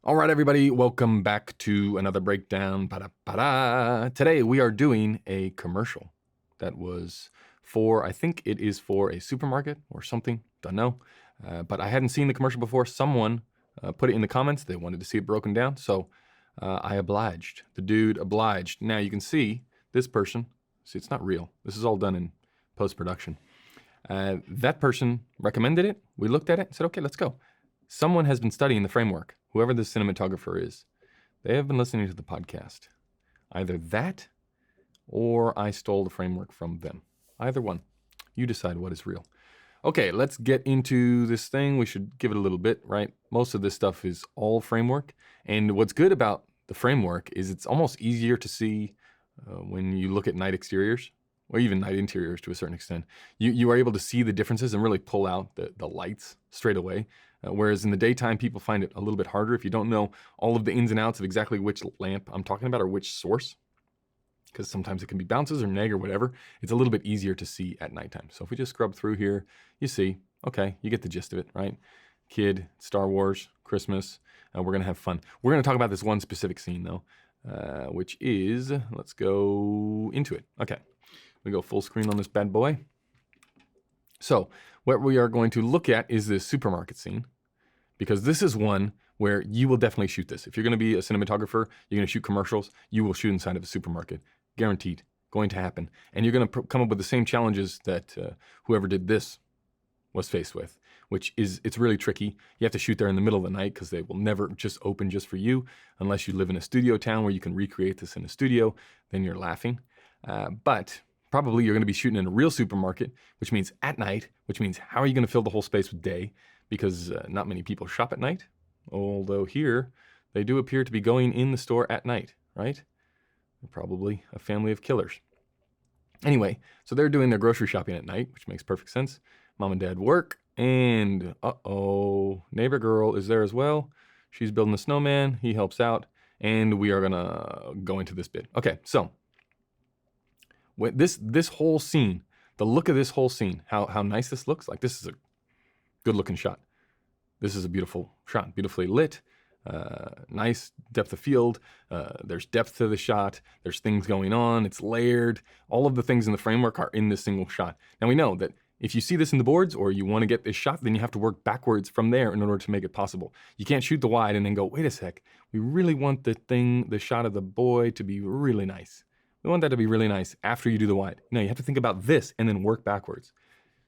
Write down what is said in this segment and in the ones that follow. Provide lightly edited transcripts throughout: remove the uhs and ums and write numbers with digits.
All right, everybody, welcome back to another breakdown. Para. Today we are doing a commercial that was for, I think it is for a supermarket or something, don't know. But I hadn't seen the commercial before. Someone put it in the comments. They wanted to see it broken down, so I obliged. The dude obliged. Now you can see this person. See, it's not real. This is all done in post-production. That person recommended it. We looked at it and said, okay, let's go. Someone has been studying the framework. Whoever the cinematographer is, they have been listening to the podcast. Either that or I stole the framework from them. Either one. You decide what is real. Okay, let's get into this thing. We should give it a little bit, right? Most of this stuff is all framework. And what's good about the framework is it's almost easier to see when you look at night exteriors, or even night interiors to a certain extent. You are able to see the differences and really pull out the lights straight away. Whereas in the daytime, people find it a little bit harder if you don't know all of the ins and outs of exactly which lamp I'm talking about or which source, because sometimes it can be bounces or neg or whatever. It's a little bit easier to see at nighttime. So if we just scrub through here, you see, okay, you get the gist of it, right? Kid, Star Wars, Christmas, we're going to have fun. We're going to talk about this one specific scene though, which is, let's go into it. Okay, we go full screen on this bad boy. So what we are going to look at is this supermarket scene, because this is one where you will definitely shoot this. If you're going to be a cinematographer, you're going to shoot commercials, you will shoot inside of a supermarket. Guaranteed. Going to happen. And you're going to come up with the same challenges that whoever did this was faced with, which is, it's really tricky. You have to shoot there in the middle of the night because they will never just open just for you unless you live in a studio town where you can recreate this in a studio. Then you're laughing. But probably you're going to be shooting in a real supermarket, which means at night, which means how are you going to fill the whole space with day? Because not many people shop at night. Although here, they do appear to be going in the store at night, right? Probably a family of killers. Anyway, so they're doing their grocery shopping at night, which makes perfect sense. Mom and dad work, and uh-oh, neighbor girl is there as well. She's building a snowman, he helps out, and we are gonna go into this bit. Okay, so when this whole scene, the look of this whole scene, how nice this looks, like this is a good looking shot. This is a beautiful shot, beautifully lit, nice depth of field. There's depth to the shot. There's things going on. It's layered. All of the things in the framework are in this single shot. Now we know that if you see this in the boards or you want to get this shot, then you have to work backwards from there in order to make it possible. You can't shoot the wide and then go, wait a sec, we really want the shot of the boy to be really nice. We want that to be really nice after you do the wide. No, you have to think about this and then work backwards.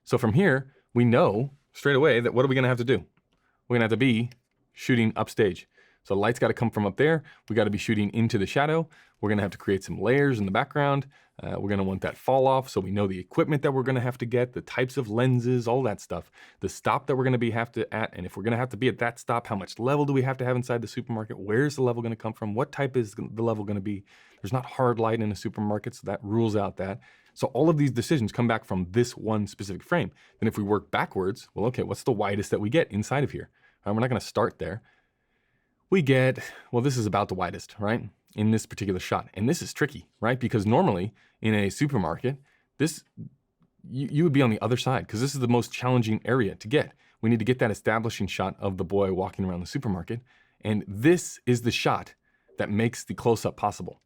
So from here, we know straight away that what are we going to have to do? We're going to have to be shooting upstage. So the light's got to come from up there. We got to be shooting into the shadow. We're going to have to create some layers in the background. We're going to want that fall off so we know the equipment that we're going to have to get, the types of lenses, all that stuff. The stop that we're going to have to at, and if we're going to have to be at that stop, how much level do we have to have inside the supermarket? Where's the level going to come from? What type is the level going to be? There's not hard light in a supermarket, so that rules out that. So all of these decisions come back from this one specific frame. Then if we work backwards, well, okay, what's the widest that we get inside of here? We're not going to start there. We get, well, this is about the widest, right? In this particular shot. And this is tricky, right? Because normally in a supermarket, this, you would be on the other side because this is the most challenging area to get. We need to get that establishing shot of the boy walking around the supermarket. And this is the shot that makes the close-up possible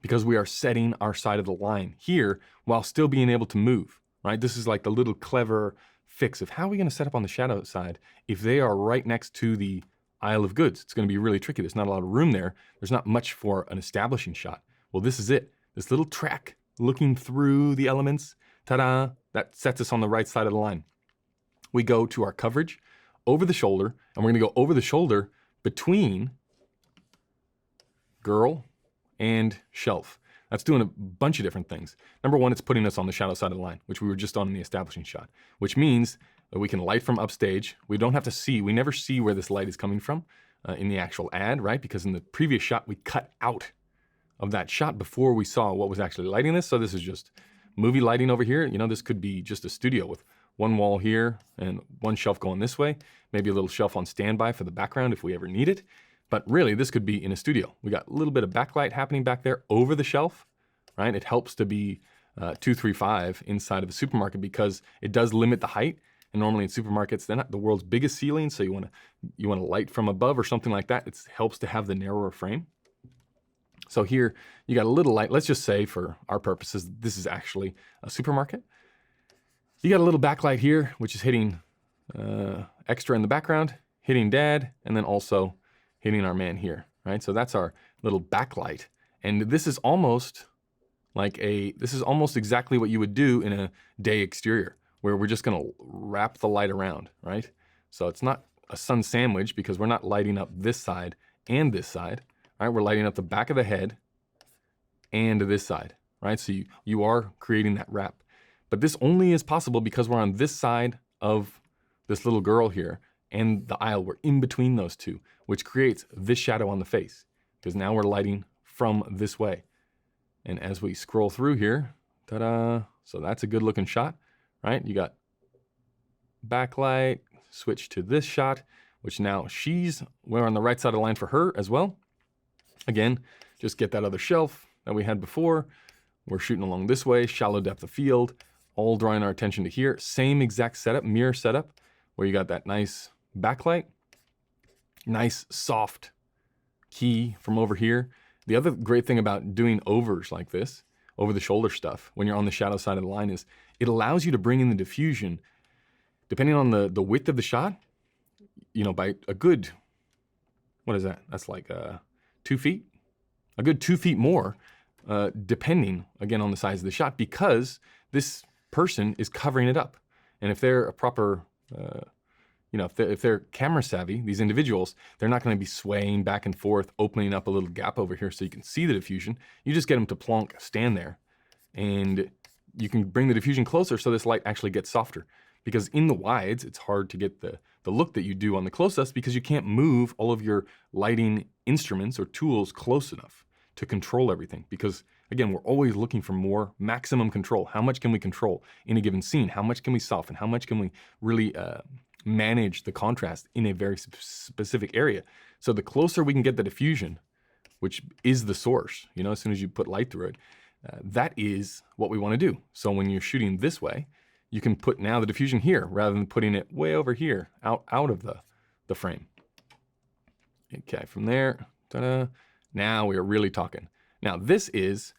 because we are setting our side of the line here while still being able to move, right? This is like the little clever fix of how are we going to set up on the shadow side if they are right next to the aisle of goods. It's going to be really tricky. There's not a lot of room there. There's not much for an establishing shot. Well, this is it. This little track looking through the elements, ta-da, that sets us on the right side of the line. We go to our coverage over the shoulder, and we're going to go over the shoulder between girl and shelf. That's doing a bunch of different things. Number one, it's putting us on the shadow side of the line, which we were just on in the establishing shot, which means that we can light from upstage. We don't have to see, we never see where this light is coming from in the actual ad, right? Because in the previous shot, we cut out of that shot before we saw what was actually lighting this. So this is just movie lighting over here. You know, this could be just a studio with one wall here and one shelf going this way, maybe a little shelf on standby for the background if we ever need it. But really, this could be in a studio. We got a little bit of backlight happening back there over the shelf, right? It helps to be 235 inside of a supermarket because it does limit the height. And normally in supermarkets, they're not the world's biggest ceiling, so you want to light from above or something like that. It helps to have the narrower frame. So here you got a little light. Let's just say for our purposes, this is actually a supermarket. You got a little backlight here, which is hitting extra in the background, hitting dad, and then also hitting our man here, right? So that's our little backlight. And this is almost exactly what you would do in a day exterior, where we're just gonna wrap the light around, right? So it's not a sun sandwich because we're not lighting up this side and this side, right? We're lighting up the back of the head and this side, right? So you are creating that wrap. But this only is possible because we're on this side of this little girl here and the aisle. We're in between those two, which creates this shadow on the face, because now we're lighting from this way. And as we scroll through here, ta-da, so that's a good looking shot, right? You got backlight, switch to this shot, which now we're on the right side of the line for her as well. Again, just get that other shelf that we had before. We're shooting along this way, shallow depth of field, all drawing our attention to here. Same exact setup, mirror setup, where you got that nice backlight, nice soft key from over here. The other great thing about doing overs like this, over the shoulder stuff, when you're on the shadow side of the line, is it allows you to bring in the diffusion, depending on the width of the shot, by a good, what is that? That's like 2 feet, a good 2 feet more, depending, again, on the size of the shot, because this person is covering it up. And if they're a proper, if they're camera savvy, these individuals, they're not going to be swaying back and forth, opening up a little gap over here so you can see the diffusion. You just get them to plonk, stand there, and you can bring the diffusion closer so this light actually gets softer. Because in the wides, it's hard to get the look that you do on the close-ups because you can't move all of your lighting instruments or tools close enough to control everything. Because again, we're always looking for more maximum control. How much can we control in a given scene? How much can we soften? How much can we really manage the contrast in a very specific area? So the closer we can get the diffusion, which is the source, as soon as you put light through it, that is what we want to do. So when you're shooting this way, you can put now the diffusion here rather than putting it way over here, out of the frame. Okay, from there, ta-da, now we are really talking. Now this is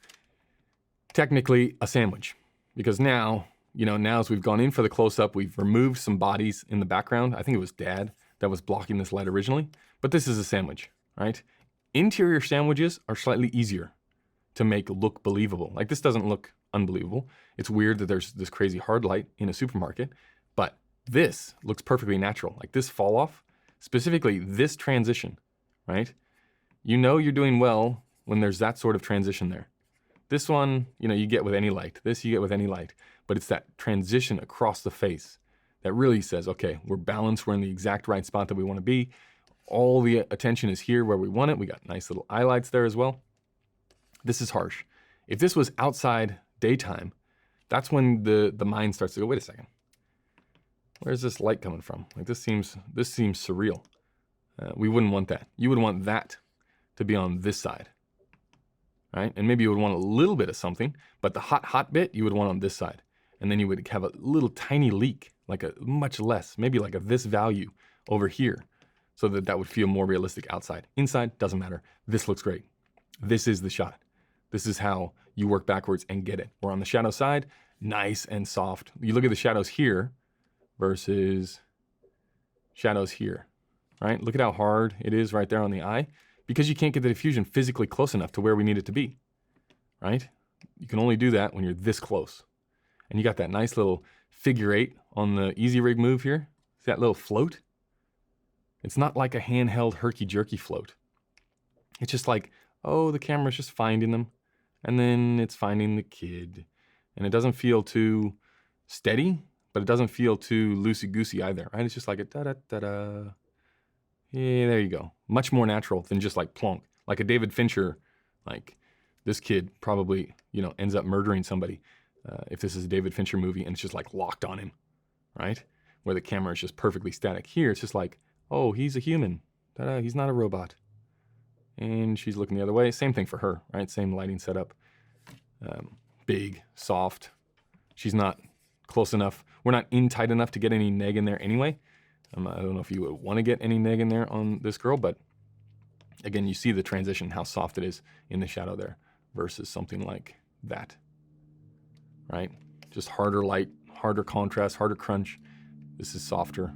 technically a sandwich, because now, now as we've gone in for the close-up, we've removed some bodies in the background. I think it was Dad that was blocking this light originally, but this is a sandwich, right? Interior sandwiches are slightly easier to make look believable. Like, this doesn't look unbelievable. It's weird that there's this crazy hard light in a supermarket, but this looks perfectly natural. Like this fall off, specifically this transition, right? You're doing well when there's that sort of transition there. This one, you get with any light. This you get with any light, but it's that transition across the face that really says, okay, we're balanced. We're in the exact right spot that we want to be. All the attention is here where we want it. We got nice little eye lights there as well. This is harsh. If this was outside daytime, that's when the mind starts to go, wait a second, where's this light coming from? Like this seems surreal. We wouldn't want that. You would want that to be on this side, right? And maybe you would want a little bit of something, but the hot bit you would want on this side. And then you would have a little tiny leak, like a much less, maybe like this value over here, so that would feel more realistic outside. Inside, doesn't matter. This looks great. This is the shot. This is how you work backwards and get it. We're on the shadow side, nice and soft. You look at the shadows here versus shadows here, right? Look at how hard it is right there on the eye, because you can't get the diffusion physically close enough to where we need it to be, right? You can only do that when you're this close. And you got that nice little figure 8 on the Easy Rig move here. See that little float? It's not like a handheld herky-jerky float. It's just like, oh, the camera's just finding them, and then it's finding the kid. And it doesn't feel too steady, but it doesn't feel too loosey-goosey either, right? It's just like a da-da-da-da. Yeah, there you go. Much more natural than just like plonk. Like a David Fincher, like this kid probably, ends up murdering somebody if this is a David Fincher movie and it's just like locked on him, right? Where the camera is just perfectly static. Here, it's just like, oh, he's a human. Ta-da, he's not a robot. And she's looking the other way. Same thing for her, right? Same lighting setup. Big, soft. She's not close enough We're not in tight enough to get any neg in there anyway. I don't know if you would want to get any neg in there on this girl, but again, you see the transition, how soft it is in the shadow there versus something like that, right? Just harder light, harder contrast, harder crunch. This is softer,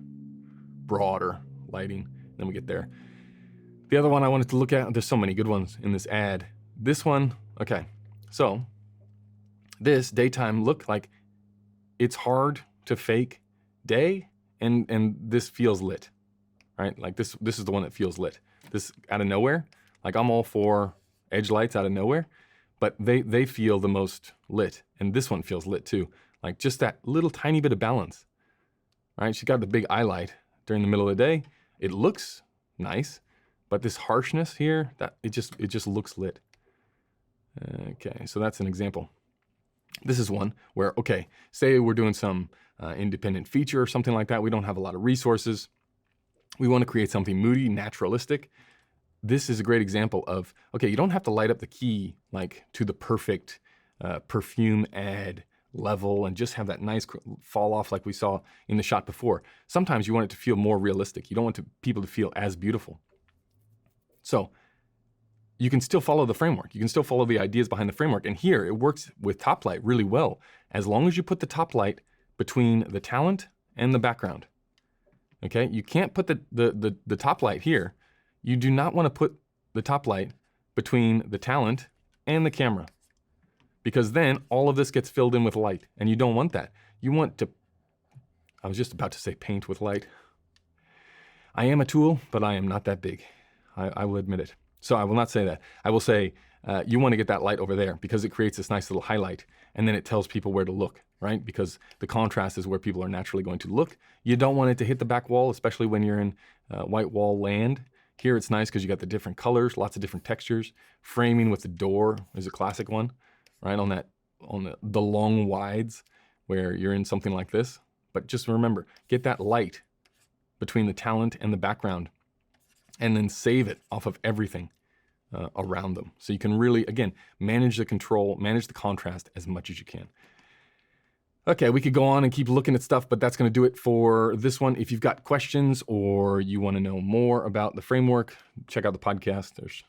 broader lighting. Then we get there. The other one I wanted to look at, there's so many good ones in this ad. This one, okay, so this daytime look, like it's hard to fake day, and this feels lit, right? Like this is the one that feels lit. This out of nowhere, like I'm all for edge lights out of nowhere, but they feel the most lit, and this one feels lit too. Like just that little tiny bit of balance, right? She got the big eye light during the middle of the day. It looks nice, but this harshness here, that it just looks lit. Okay, so that's an example. This is one where, okay, say we're doing some independent feature or something like that. We don't have a lot of resources. We want to create something moody, naturalistic. This is a great example of, okay, you don't have to light up the key like to the perfect perfume ad level and just have that nice fall off like we saw in the shot before. Sometimes you want it to feel more realistic. You don't want people to feel as beautiful. So you can still follow the framework. You can still follow the ideas behind the framework. And here it works with top light really well, as long as you put the top light between the talent and the background. Okay, you can't put the top light here. You do not want to put the top light between the talent and the camera, because then all of this gets filled in with light, and you don't want that. You want to, I was just about to say paint with light. I am a tool, but I am not that big. I will admit it. So I will not say that. I will say you want to get that light over there because it creates this nice little highlight, and then it tells people where to look, right? Because the contrast is where people are naturally going to look. You don't want it to hit the back wall, especially when you're in white wall land. Here it's nice because you got the different colors, lots of different textures. Framing with the door is a classic one, right? On the long wides where you're in something like this. But just remember, get that light between the talent and the background, and then save it off of everything around them. So you can really, again, manage the control, manage the contrast as much as you can. Okay, we could go on and keep looking at stuff, but that's going to do it for this one. If you've got questions or you want to know more about the framework, check out the podcast. There's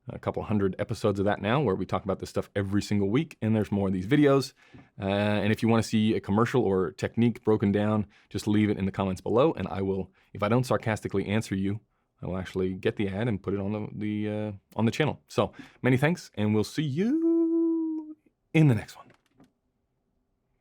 a couple hundred episodes of that now where we talk about this stuff every single week, and there's more of these videos. And if you want to see a commercial or technique broken down, just leave it in the comments below, and I will, if I don't sarcastically answer you, I will actually get the ad and put it on the channel. So many thanks, and we'll see you in the next one.